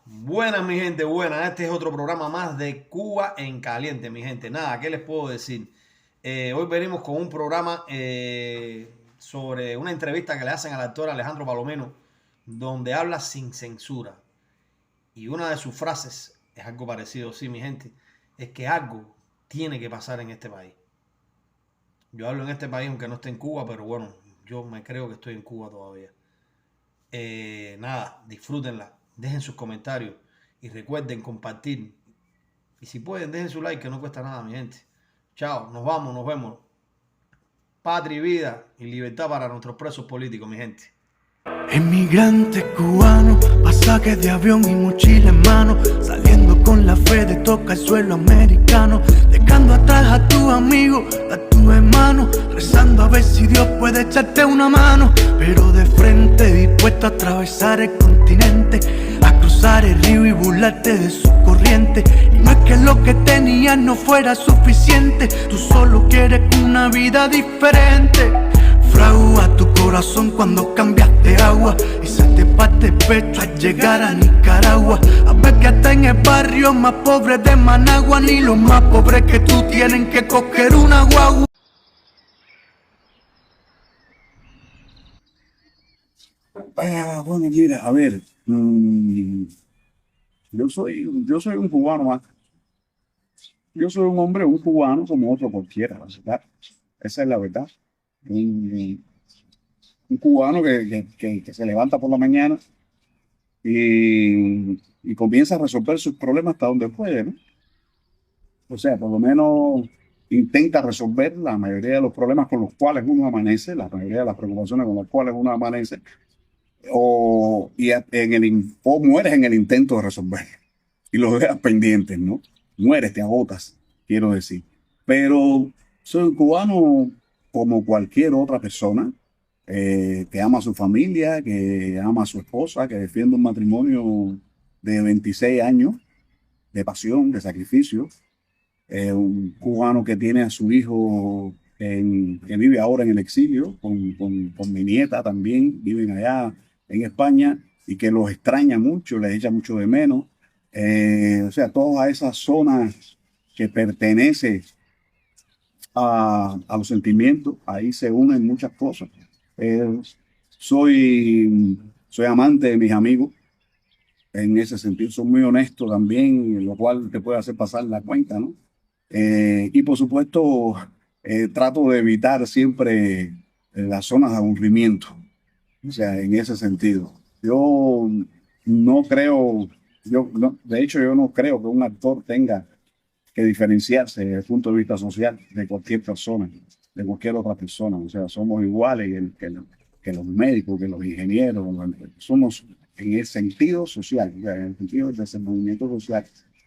Buenas, mi gente, buenas. Este es otro programa más de Cuba en Caliente, mi gente. Nada, ¿qué les puedo decir? Hoy venimos con un programa sobre una entrevista que le hacen al actor Alejandro Palomino, donde habla sin censura. Y una de sus frases es algo parecido, sí, mi gente, es que algo tiene que pasar en este país. Yo hablo en este país aunque no esté en Cuba, pero bueno, yo me creo que estoy en Cuba todavía. Nada, disfrútenla, dejen sus comentarios y recuerden compartir. Y si pueden, dejen su like, que no cuesta nada, mi gente. Chao, nos vamos, nos vemos. Patria y vida y libertad para nuestros presos políticos, mi gente. Emigrante cubano, pasaje de avión y mochila en mano, saliendo con la fe de toca el suelo americano, dejando atrás a tu amigo, a tu hermano, rezando a ver si Dios puede echarte una mano, pero de frente dispuesto a atravesar el continente, a cruzar el río y burlarte de su corriente. Y no es que lo que tenías no fuera suficiente, tú solo quieres una vida diferente. Fragua tu corazón cuando cambiaste agua y se te parte el pecho al llegar a Nicaragua. A ver que hasta en el barrio más pobre de Managua, ni los más pobres que tú tienen que coger una guagua. Bueno, mira, a ver, yo soy un cubano más. Yo soy un hombre, un cubano como otro cualquiera, ¿verdad? Esa es la verdad. Un, un cubano que se levanta por la mañana y comienza a resolver sus problemas hasta donde puede, ¿no? O sea, por lo menos intenta resolver la mayoría de los problemas con los cuales uno amanece, la mayoría de las preocupaciones con las cuales uno amanece, o mueres en el intento de resolver y los dejas pendientes, ¿no? Mueres, te agotas, quiero decir. Pero soy un cubano como cualquier otra persona, que ama a su familia, que ama a su esposa, que defiende un matrimonio de 26 años de pasión, de sacrificio. Un cubano que tiene a su hijo que vive ahora en el exilio, con mi nieta también, viven allá en España y que los extraña mucho, les echa mucho de menos. O sea, toda esa zona que pertenece a los sentimientos, ahí se unen muchas cosas. Eh, soy amante de mis amigos, en ese sentido, soy muy honesto también, lo cual te puede hacer pasar la cuenta, ¿no? Y por supuesto, trato de evitar siempre las zonas de aburrimiento, o sea, en ese sentido. Yo no creo, de hecho, yo no creo que un actor tenga que diferenciarse desde el punto de vista social de cualquier persona, de cualquier otra persona. O sea, somos iguales que los médicos, que los ingenieros, somos en el sentido social, o sea, en el sentido del desenvolvimiento social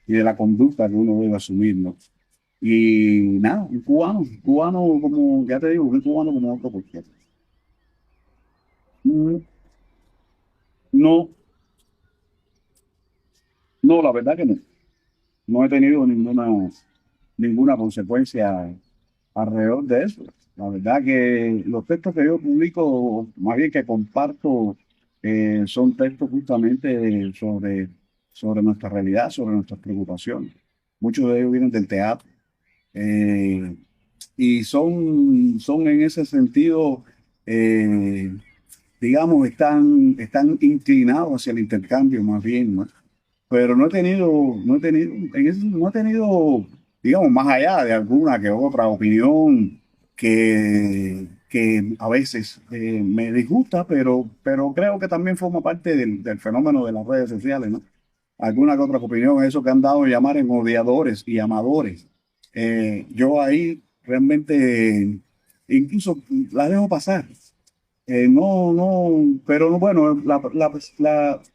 y de la conducta que uno debe asumir, ¿no? Y nada, un cubano como, ya te digo, un cubano como otro cualquiera. Mm, No, no, la verdad que no. No he tenido ninguna consecuencia alrededor de eso. La verdad que los textos que yo publico, más bien que comparto, son textos justamente sobre nuestra realidad, sobre nuestras preocupaciones. Muchos de ellos vienen del teatro, eh, y son en ese sentido, eh, digamos, están inclinados hacia el intercambio más bien, ¿no? Pero no he tenido, digamos, más allá de alguna que otra opinión que a veces me disgusta, pero creo que también forma parte del fenómeno de las redes sociales, ¿no? Alguna que otra opinión, eso que han dado a llamar en odiadores y amadores. Yo ahí realmente incluso la dejo pasar. Pero no, bueno,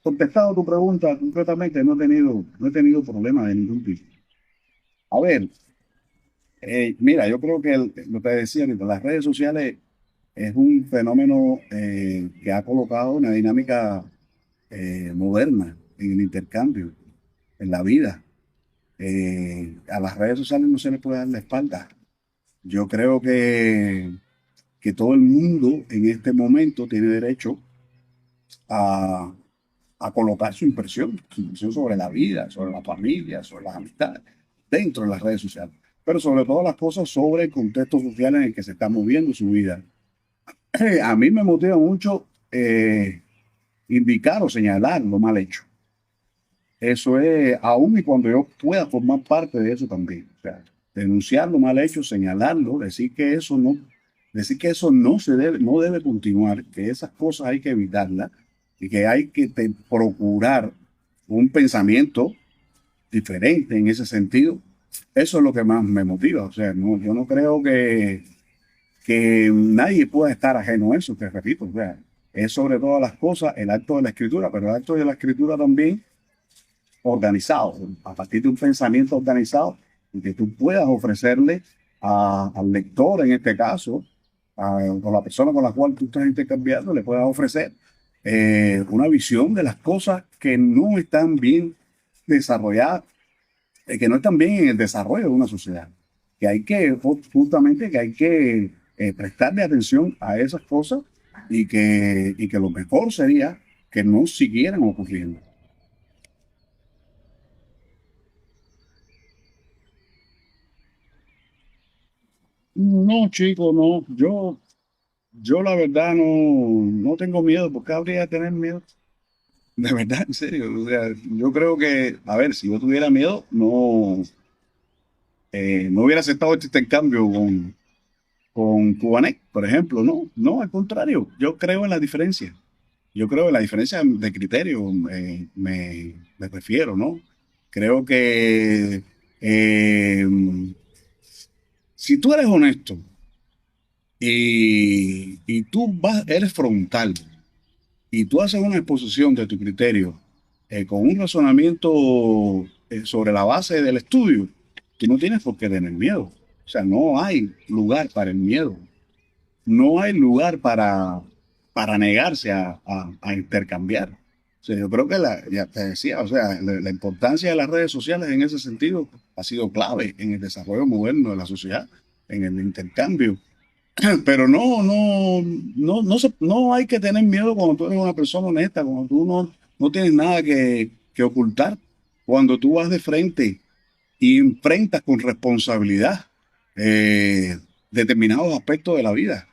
contestado a tu pregunta concretamente, no he tenido problema de ningún tipo. A ver, mira, yo creo que lo que decía ahorita, las redes sociales es un fenómeno que ha colocado una dinámica moderna en el intercambio, en la vida. A las redes sociales no se le puede dar la espalda. Yo creo que todo el mundo en este momento tiene derecho a a colocar su impresión sobre la vida, sobre la familia, sobre las amistades, dentro de las redes sociales. Pero sobre todas las cosas sobre el contexto social en el que se está moviendo su vida. A mí me motiva mucho indicar o señalar lo mal hecho. Eso es, aún y cuando yo pueda formar parte de eso también. O sea, denunciar lo mal hecho, señalarlo, decir que eso no se debe, no debe continuar, que esas cosas hay que evitarlas y que hay que procurar un pensamiento diferente en ese sentido. Eso es lo que más me motiva. O sea, yo no creo que nadie pueda estar ajeno a eso, te repito. O sea, es sobre todas las cosas el acto de la escritura, pero el acto de la escritura también organizado, a partir de un pensamiento organizado, y que tú puedas ofrecerle al lector, en este caso, o la persona con la cual tú estás intercambiando, le puedas ofrecer una visión de las cosas que no están bien desarrolladas, que no están bien en el desarrollo de una sociedad, que hay que, justamente, que hay que prestarle atención a esas cosas y que lo mejor sería que no siguieran ocurriendo. No, chico, no. Yo la verdad no tengo miedo. ¿Por qué habría de tener miedo? De verdad, en serio. O sea, yo creo que, a ver, si yo tuviera miedo, no hubiera aceptado este intercambio con Cubanet, por ejemplo. No, no, al contrario. Yo creo en la diferencia. Yo creo en la diferencia de criterio, me refiero, ¿no? Creo que eh, si tú eres honesto y tú eres frontal y tú haces una exposición de tu criterio con un razonamiento sobre la base del estudio, tú no tienes por qué tener miedo. O sea, no hay lugar para el miedo. No hay lugar para negarse a intercambiar. O sea, yo creo que, ya te decía, o sea, la importancia de las redes sociales en ese sentido ha sido clave en el desarrollo moderno de la sociedad, en el intercambio. Pero no hay que tener miedo cuando tú eres una persona honesta, cuando tú no tienes nada que ocultar, cuando tú vas de frente y enfrentas con responsabilidad determinados aspectos de la vida.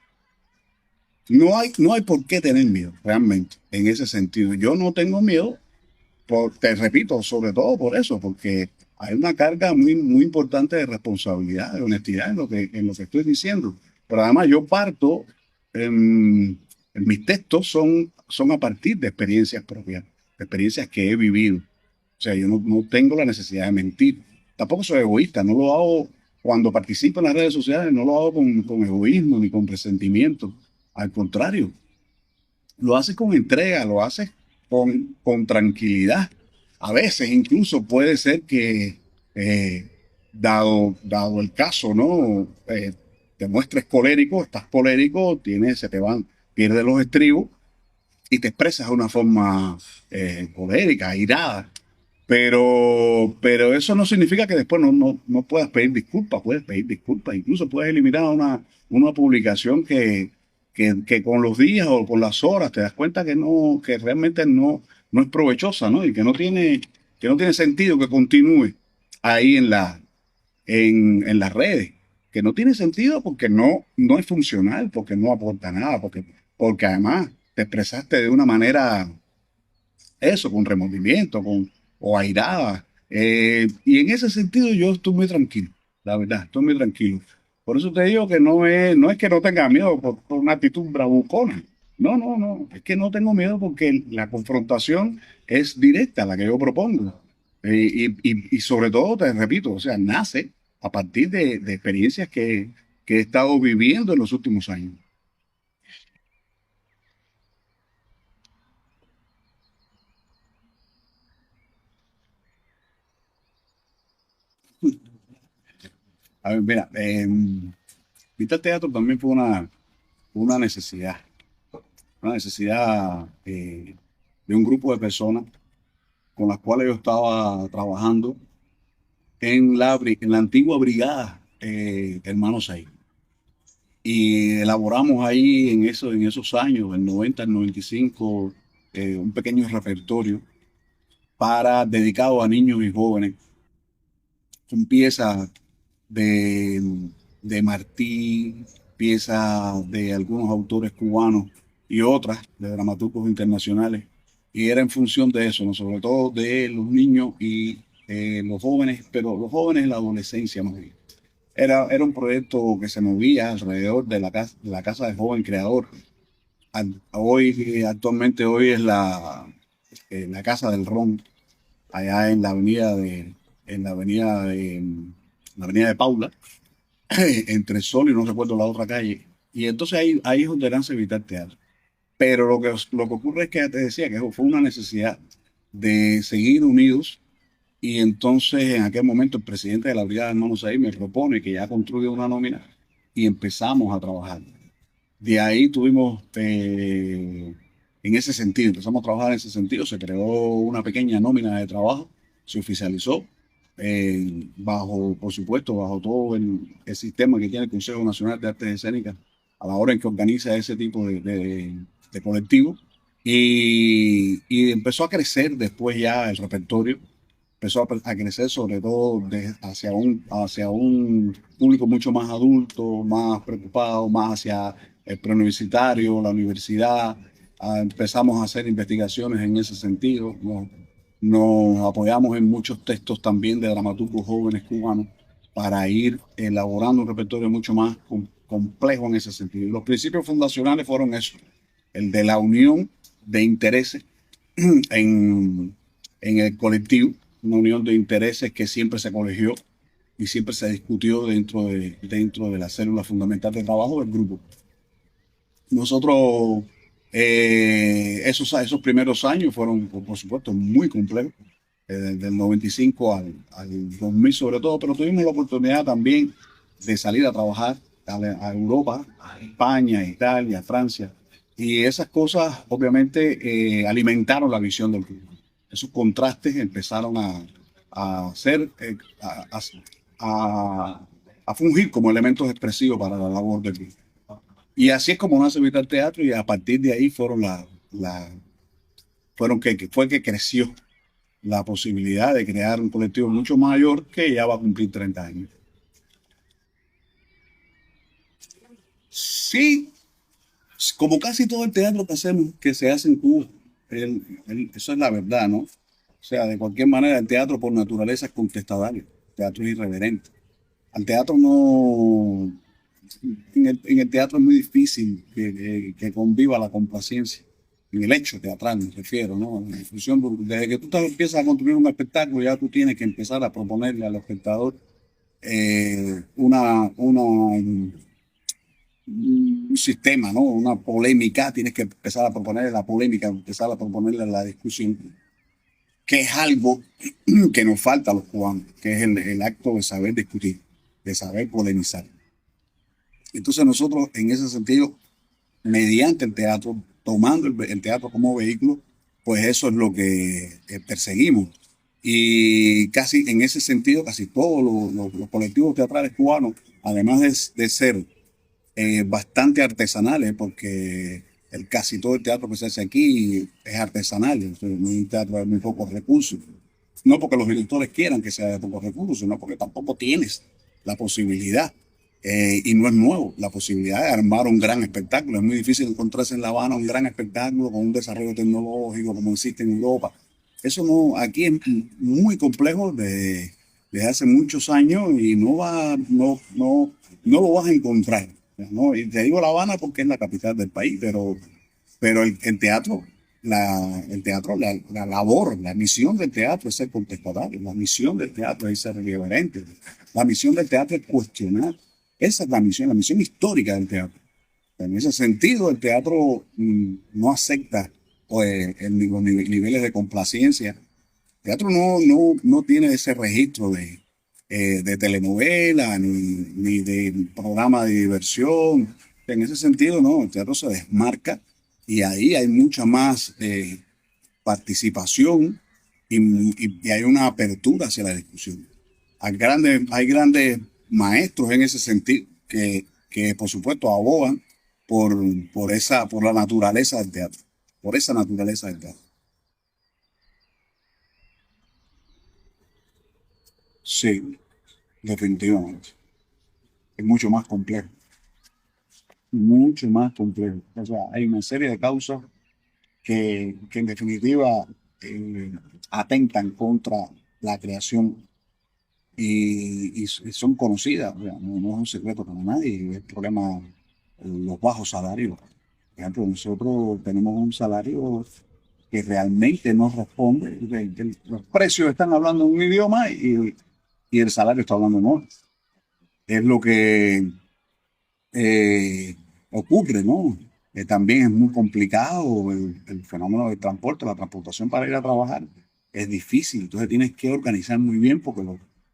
No hay por qué tener miedo, realmente, en ese sentido. Yo no tengo miedo, te repito, sobre todo por eso, porque hay una carga muy, muy importante de responsabilidad, de honestidad en lo que estoy diciendo. Pero además yo parto, en mis textos son a partir de experiencias propias, de experiencias que he vivido. O sea, yo no tengo la necesidad de mentir. Tampoco soy egoísta, no lo hago cuando participo en las redes sociales, no lo hago con egoísmo ni con resentimiento. Al contrario, lo haces con entrega, lo haces con tranquilidad. A veces incluso puede ser que, dado el caso, ¿no? Te muestres colérico, estás colérico, se te van, pierdes los estribos y te expresas de una forma colérica, irada. Pero eso no significa que después no puedas pedir disculpas, puedes pedir disculpas, incluso puedes eliminar una publicación que con los días o con las horas te das cuenta que realmente no es provechosa, ¿no? Y que no tiene sentido que continúe ahí en las redes, que no tiene sentido porque no es funcional, porque no aporta nada, porque además te expresaste de una manera, eso, con remordimiento, o airada. Y en ese sentido yo estoy muy tranquilo, la verdad, estoy muy tranquilo. Por eso te digo que no es que no tenga miedo por una actitud bravucona. No, no, no, es que no tengo miedo porque la confrontación es directa, la que yo propongo. Y sobre todo, te repito, o sea, nace a partir de experiencias que he estado viviendo en los últimos años. A ver, mira, Vita al Teatro también fue una necesidad de un grupo de personas con las cuales yo estaba trabajando en la antigua brigada Hermanos 6. Y elaboramos ahí en esos años, del 90 al 95, un pequeño repertorio dedicado a niños y jóvenes, con piezas de, de Martí, piezas de algunos autores cubanos y otras de dramaturgos internacionales. Y era en función de eso, ¿no? Sobre todo de los niños y los jóvenes, pero los jóvenes en la adolescencia más bien. Era un proyecto que se movía alrededor de la casa del joven creador. Actualmente hoy es la Casa del Ron, allá en la avenida de Paula, entre Sol y no recuerdo la otra calle. Y entonces ahí es donde nace Vital Teatro. Pero lo que ocurre es que te decía que fue una necesidad de seguir unidos. Y entonces en aquel momento el presidente de la Brigada de Hermanos ahí me propone que ya construya una nómina y empezamos a trabajar. De ahí tuvimos, en ese sentido, empezamos a trabajar en ese sentido, se creó una pequeña nómina de trabajo, se oficializó, bajo, por supuesto, bajo todo el sistema que tiene el Consejo Nacional de Artes Escénicas a la hora en que organiza ese tipo de colectivo. Y empezó a crecer después ya el repertorio, empezó a crecer sobre todo hacia un público mucho más adulto, más preocupado, más hacia el preuniversitario, la universidad. Empezamos a hacer investigaciones en ese sentido. Nos apoyamos en muchos textos también de dramaturgos jóvenes cubanos para ir elaborando un repertorio mucho más complejo en ese sentido. Y los principios fundacionales fueron eso, el de la unión de intereses en el colectivo, una unión de intereses que siempre se colegió y siempre se discutió dentro de la célula fundamental de trabajo del grupo. Nosotros, esos primeros años fueron, por supuesto, muy complejos, del 95 al 2000 sobre todo, pero tuvimos la oportunidad también de salir a trabajar a Europa, a España, a Italia, a Francia, y esas cosas obviamente alimentaron la visión del grupo. Esos contrastes empezaron a a fungir como elementos expresivos para la labor del grupo. Y así es como nace Vital Teatro, y a partir de ahí fue que creció la posibilidad de crear un colectivo mucho mayor que ya va a cumplir 30 años. Sí, como casi todo el teatro que se hace en Cuba, eso es la verdad, ¿no? O sea, de cualquier manera, el teatro por naturaleza es contestatario, el teatro es irreverente. Al teatro no, en el teatro es muy difícil que conviva la complacencia, en el hecho teatral me refiero, ¿no? En función, desde que tú empiezas a construir un espectáculo, ya tú tienes que empezar a proponerle al espectador un sistema, ¿no? Una polémica, tienes que empezar a proponerle la polémica, empezar a proponerle la discusión, que es algo que nos falta a los cubanos, que es el acto de saber discutir, de saber polemizar. Entonces nosotros, en ese sentido, mediante el teatro, tomando el teatro como vehículo, pues eso es lo que perseguimos. Y casi en ese sentido, casi todos los colectivos teatrales cubanos, además de ser bastante artesanales, porque casi todo el teatro que se hace aquí es artesanal, es un teatro de muy pocos recursos. No porque los directores quieran que sea de pocos recursos, sino porque tampoco tienes la posibilidad, y no es nuevo, la posibilidad de armar un gran espectáculo. Es muy difícil encontrarse en La Habana un gran espectáculo con un desarrollo tecnológico como existe en Europa. Eso no, aquí es muy complejo desde hace muchos años, y no lo vas a encontrar, ¿no? Y te digo La Habana porque es la capital del país, pero el teatro, la labor, la misión del teatro es ser contestatario, la misión del teatro es ser irreverente, la misión del teatro es cuestionar. Esa es la misión histórica del teatro. En ese sentido, el teatro no acepta, pues, los niveles de complacencia. El teatro no tiene ese registro de telenovela ni de programa de diversión. En ese sentido, no, el teatro se desmarca, y ahí hay mucha más participación, y hay una apertura hacia la discusión. Hay grandes maestros en ese sentido que por supuesto abogan por la naturaleza del teatro. por esa naturaleza del trabajo. Sí, definitivamente. Es mucho más complejo. O sea, hay una serie de causas que en definitiva eh, atentan contra la creación y son conocidas. O sea, no es un secreto para nadie. El problema, los bajos salarios. Por ejemplo, nosotros tenemos un salario que realmente no responde. Los precios están hablando en un idioma y el salario está hablando en otro. Es lo que eh, ocurre, ¿no? También es muy complicado el fenómeno del transporte, la transportación para ir a trabajar es difícil, entonces tienes que organizar muy bien porque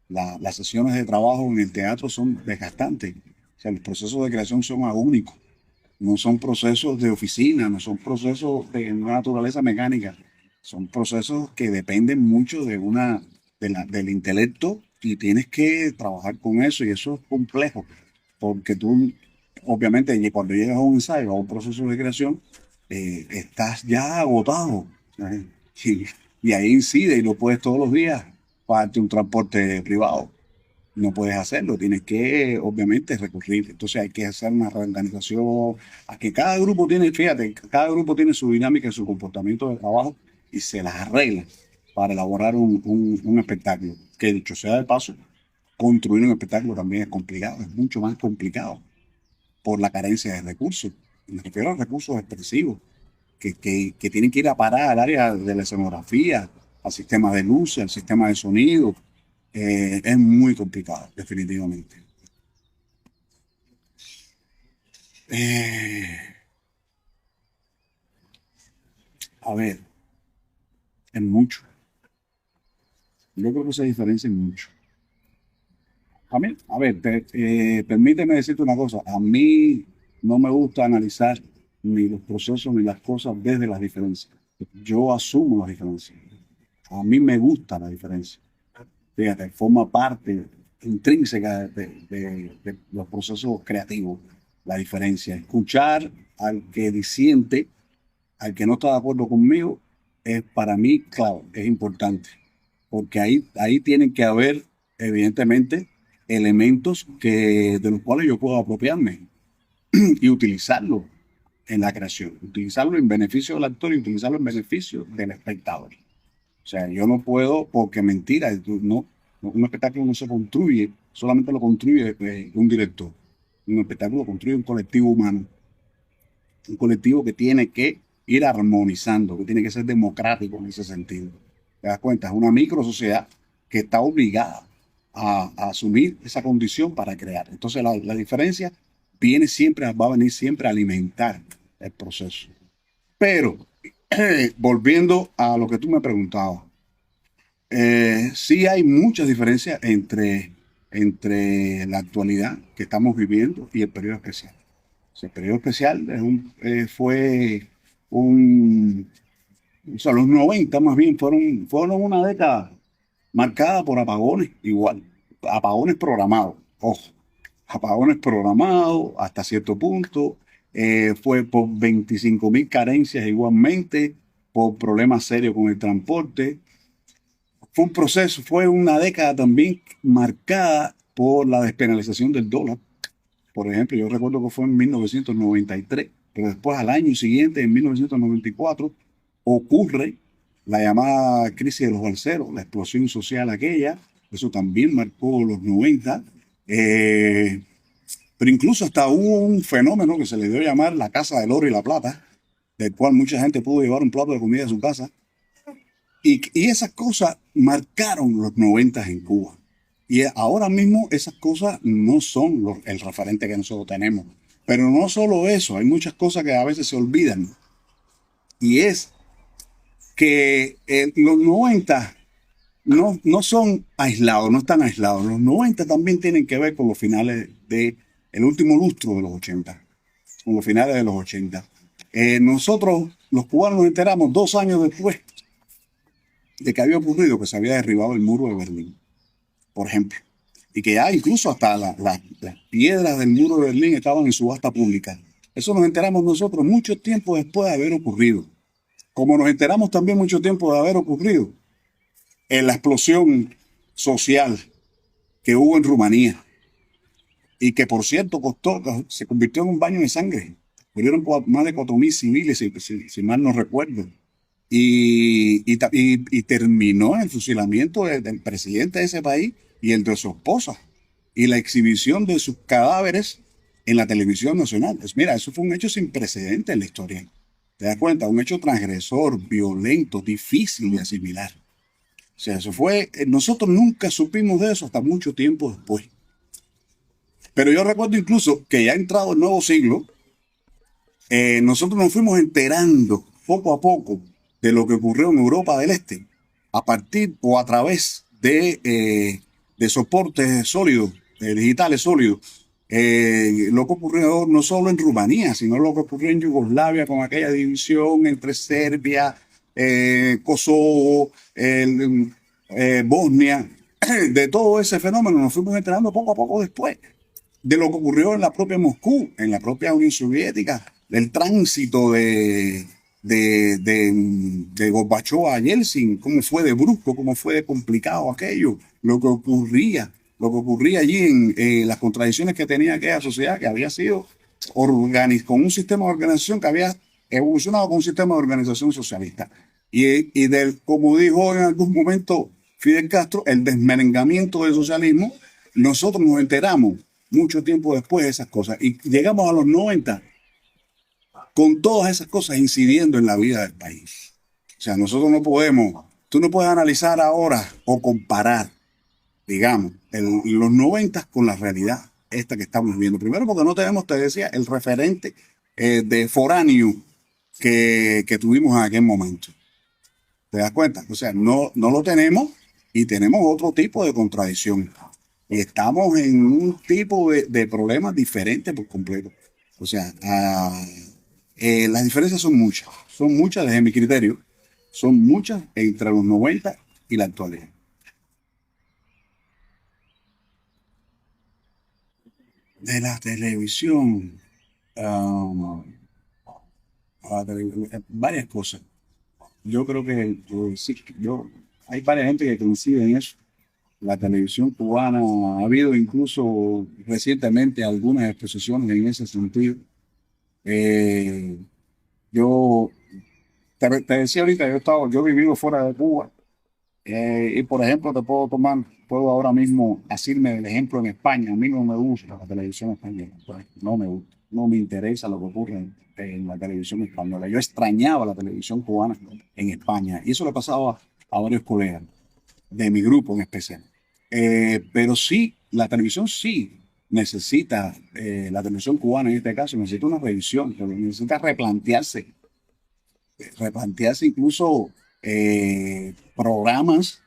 las sesiones de trabajo en el teatro son desgastantes, o sea, los procesos de creación son agónicos, no son procesos de oficina, no son procesos de una naturaleza mecánica, son procesos que dependen mucho del intelecto y tienes que trabajar con eso y eso es complejo, porque tú, obviamente, cuando llegas a un ensayo, a un proceso de creación, estás ya agotado. ¿Sabes? Y ahí incide y lo puedes todos los días pagarte un transporte privado. No puedes hacerlo, tienes que, obviamente, recurrir. Entonces hay que hacer una reorganización, a que cada grupo tiene, fíjate, cada grupo tiene su dinámica y su comportamiento de trabajo y se las arregla para elaborar un espectáculo. Que dicho sea de paso, construir un espectáculo también es complicado, es mucho más complicado por la carencia de recursos. Me refiero a recursos expresivos que tienen que ir a parar al área de la escenografía, al sistema de luces, al sistema de sonido. Es muy complicado, definitivamente. Eh, a ver, es mucho. Yo creo que se diferencia en mucho. A ver, permíteme decirte una cosa. A mí no me gusta analizar ni los procesos ni las cosas desde las diferencias. Yo asumo las diferencias. A mí me gusta la diferencia. Fíjate, forma parte intrínseca de los procesos creativos, la diferencia. Escuchar al que disiente, al que no está de acuerdo conmigo, es para mí clave, es importante, porque ahí tienen que haber, evidentemente, elementos de los cuales yo puedo apropiarme y utilizarlo en la creación, utilizarlo en beneficio del actor y utilizarlo en beneficio del espectador. O sea, yo no puedo, porque mentira, un espectáculo no se construye, solamente lo construye un director. Un espectáculo lo construye un colectivo humano, un colectivo que tiene que ir armonizando, que tiene que ser democrático en ese sentido. ¿Te das cuenta? Es una micro sociedad que está obligada a asumir esa condición para crear. Entonces la diferencia va a venir siempre a alimentar el proceso. Pero, volviendo a lo que tú me preguntabas, sí hay muchas diferencias entre la actualidad que estamos viviendo y el periodo especial. O sea, el periodo especial fue o sea, los 90 más bien fueron una década marcada por apagones igual, apagones programados, ojo, apagones programados hasta cierto punto, fue por 25.000 carencias igualmente, por problemas serios con el transporte. Fue un proceso, fue una década también marcada por la despenalización del dólar. Por ejemplo, yo recuerdo que fue en 1993, pero después al año siguiente, en 1994, ocurre la llamada crisis de los balseros, la explosión social aquella, eso también marcó los 90, pero incluso hasta hubo un fenómeno que se le dio a llamar la Casa del Oro y la Plata, del cual mucha gente pudo llevar un plato de comida a su casa, y esas cosas marcaron los 90 en Cuba. Y ahora mismo esas cosas no son el referente que nosotros tenemos. Pero no solo eso, hay muchas cosas que a veces se olvidan. Y es que los 90 no son aislados, no están aislados. Los 90 también tienen que ver con los finales del último lustro de los 80, con los finales de los 80. Nosotros, los cubanos, nos enteramos 2 años después de que había ocurrido que se había derribado el muro de Berlín, por ejemplo, y que ya incluso hasta las piedras del muro de Berlín estaban en subasta pública. Eso nos enteramos nosotros mucho tiempo después de haber ocurrido. como nos enteramos también mucho tiempo de haber ocurrido en la explosión social que hubo en Rumanía y que, por cierto, se convirtió en un baño de sangre. Murieron más de 4.000 civiles, si mal no recuerdo. Y terminó en el fusilamiento del presidente de ese país y el de su esposa y la exhibición de sus cadáveres en la televisión nacional. Pues mira, eso fue un hecho sin precedentes en la historia. ¿Te das cuenta? Un hecho transgresor, violento, difícil de asimilar. O sea, eso fue, nosotros nunca supimos de eso hasta mucho tiempo después. Pero yo recuerdo incluso que ya entrado el nuevo siglo, nosotros nos fuimos enterando poco a poco de lo que ocurrió en Europa del Este, a partir o a través de soportes sólidos, digitales sólidos. Lo que ocurrió no solo en Rumanía, sino lo que ocurrió en Yugoslavia con aquella división entre Serbia, Kosovo, Bosnia. De todo ese fenómeno nos fuimos enterando poco a poco después. De lo que ocurrió en la propia Moscú, en la propia Unión Soviética, del tránsito de Gorbachov a Yeltsin, cómo fue de brusco, cómo fue de complicado aquello, lo que ocurría allí en las contradicciones que tenía aquella sociedad que había sido con un sistema de organización que había evolucionado con un sistema de organización socialista. Como dijo en algún momento Fidel Castro, el desmerengamiento del socialismo, nosotros nos enteramos mucho tiempo después de esas cosas y llegamos a los 90 con todas esas cosas incidiendo en la vida del país. O sea, nosotros tú no puedes analizar ahora o comparar, digamos, los 90 con la realidad esta que estamos viviendo. Primero porque no tenemos, te decía, el referente de foráneo que tuvimos en aquel momento. ¿Te das cuenta? O sea, no lo tenemos y tenemos otro tipo de contradicción. Y estamos en un tipo de problemas diferentes por completo. O sea, las diferencias son muchas desde mi criterio, son muchas entre los 90 y la actualidad. De la televisión, varias cosas. Yo creo que sí, hay varias gente que coincide en eso. La televisión cubana, ha habido incluso recientemente algunas exposiciones en ese sentido. Yo te decía ahorita, yo he vivido fuera de Cuba y por ejemplo puedo ahora mismo decirme el ejemplo en España. A mí no me gusta la televisión española, pues, no me gusta, no me interesa lo que ocurre en la televisión española. Yo extrañaba la televisión cubana en España y eso le pasaba a varios colegas de mi grupo en especial. Pero sí, la televisión sí necesita, la televisión cubana en este caso, necesita una revisión, necesita replantearse incluso programas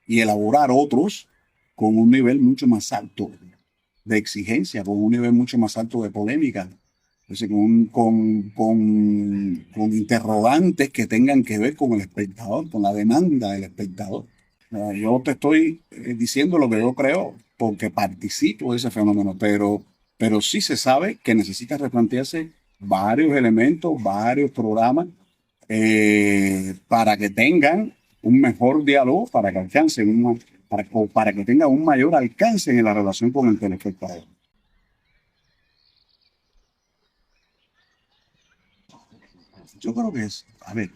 y elaborar otros con un nivel mucho más alto de exigencia, con un nivel mucho más alto de polémica, es decir, con interrogantes que tengan que ver con el espectador, con la demanda del espectador. Yo te estoy diciendo lo que yo creo porque participo de ese fenómeno, pero sí se sabe que necesita replantearse varios elementos, varios programas para que tengan un mejor diálogo, para que alcancen para que tengan un mayor alcance en la relación con el telespectador. Yo creo que a ver,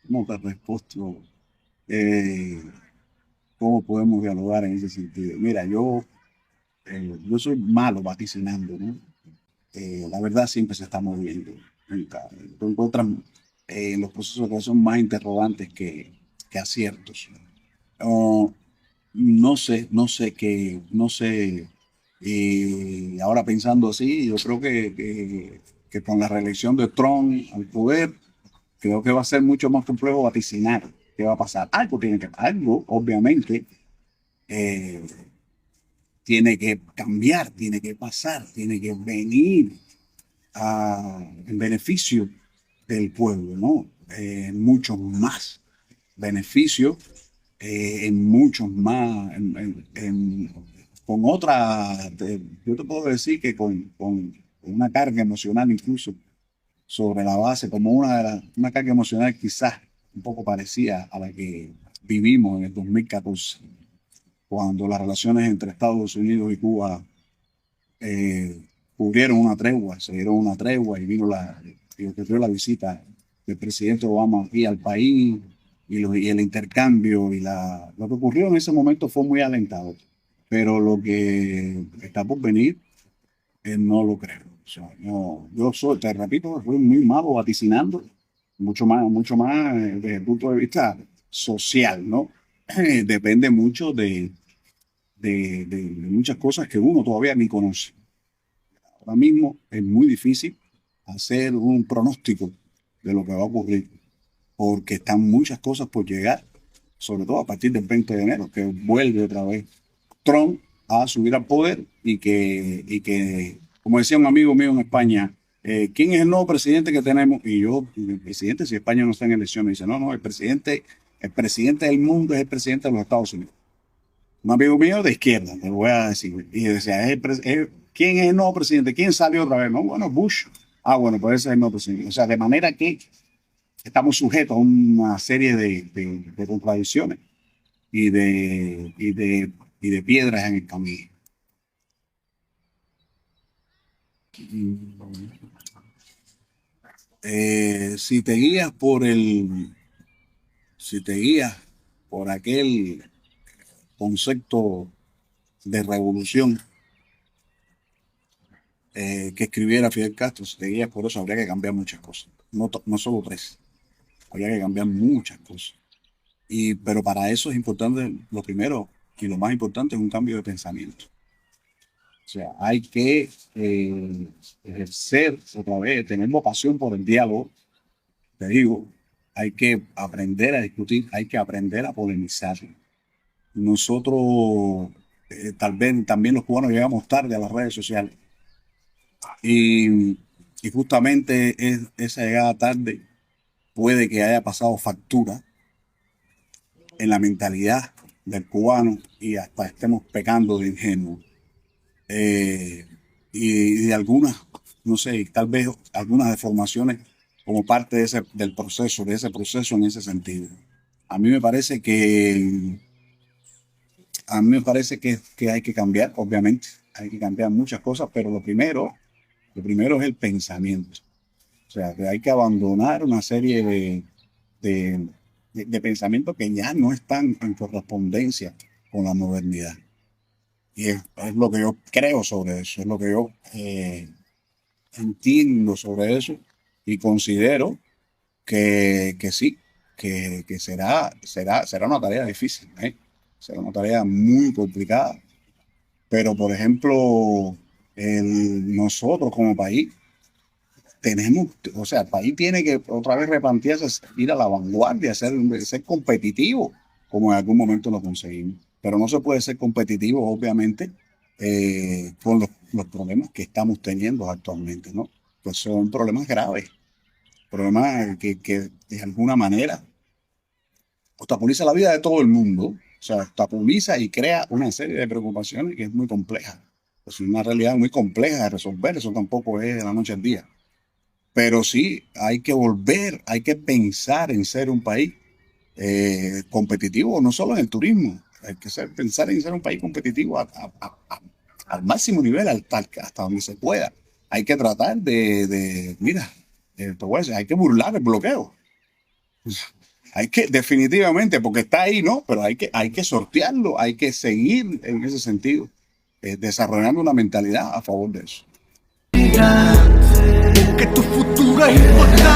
¿cómo te respondo? ¿Cómo podemos dialogar en ese sentido? Mira, yo soy malo vaticinando, ¿no? La verdad siempre se está moviendo. Tú encuentras los procesos de creación más interrogantes que aciertos. No sé. Y ahora pensando así, yo creo que con la reelección de Trump al poder, creo que va a ser mucho más complejo vaticinar qué va a pasar. Algo obviamente, tiene que cambiar, tiene que pasar, tiene que venir en beneficio del pueblo, ¿no? Muchos más beneficios, con otra, yo te puedo decir que con una carga emocional incluso sobre la base, como una carga emocional quizás un poco parecida a la que vivimos en el 2014, cuando las relaciones entre Estados Unidos y Cuba cubrieron una tregua, se dieron una tregua y y ocurrió la visita del presidente Obama aquí al país y el intercambio lo que ocurrió en ese momento fue muy alentador, pero lo que está por venir no lo creo. O sea, no, te repito, fui muy malo vaticinando, mucho más desde el punto de vista social, ¿no? Depende mucho de muchas cosas que uno todavía ni conoce. Ahora mismo es muy difícil hacer un pronóstico de lo que va a ocurrir, porque están muchas cosas por llegar, sobre todo a partir del 20 de enero, que vuelve otra vez Trump a subir al poder y que como decía un amigo mío en España, ¿quién es el nuevo presidente que tenemos? Y yo, el presidente, si España no está en elecciones, dice, no, el presidente del mundo es el presidente de los Estados Unidos. Un amigo mío de izquierda, te lo voy a decir. Y decía, ¿quién es el nuevo presidente? ¿Quién salió otra vez? No, bueno, Bush. Ah, bueno, pues ese es el nuevo presidente. O sea, de manera que estamos sujetos a una serie de contradicciones y de piedras en el camino. Si te guías por aquel concepto de revolución que escribiera Fidel Castro, si te guías por eso, habría que cambiar muchas cosas. No solo tres, habría que cambiar muchas cosas. Pero para eso es importante, lo primero y lo más importante es un cambio de pensamiento. O sea, hay que ejercer otra vez, tener vocación por el diálogo. Te digo, hay que aprender a discutir, hay que aprender a polemizar. Nosotros, tal vez también los cubanos llegamos tarde a las redes sociales. Y justamente esa llegada tarde puede que haya pasado factura en la mentalidad del cubano y hasta estemos pecando de ingenuos. Y de algunas, no sé, tal vez algunas deformaciones como parte del proceso, de ese proceso en ese sentido. A mí me parece que hay que cambiar, obviamente, hay que cambiar muchas cosas, pero lo primero es el pensamiento. O sea, que hay que abandonar una serie de pensamientos que ya no están en correspondencia con la modernidad. Y es lo que yo creo sobre eso, es lo que yo entiendo sobre eso y considero que sí, que será una tarea difícil, será una tarea muy complicada. Pero, por ejemplo, nosotros como país el país tiene que otra vez replantearse, ir a la vanguardia, ser competitivo, como en algún momento lo conseguimos. Pero no se puede ser competitivo, obviamente, con los problemas que estamos teniendo actualmente, ¿no? Pues son problemas graves, problemas que de alguna manera obstaculiza la vida de todo el mundo, o sea, obstaculiza y crea una serie de preocupaciones que es muy compleja. Es una realidad muy compleja de resolver, eso tampoco es de la noche al día. Pero sí, hay que pensar en ser un país competitivo, no solo en el turismo, hay que pensar en ser un país competitivo al máximo nivel, hasta donde se pueda. Hay que tratar mira, te voy a decir, hay que burlar el bloqueo. Hay que, definitivamente, porque está ahí, ¿no? Pero hay que sortearlo, hay que seguir en ese sentido, desarrollando una mentalidad a favor de eso. Que tu futuro es importante.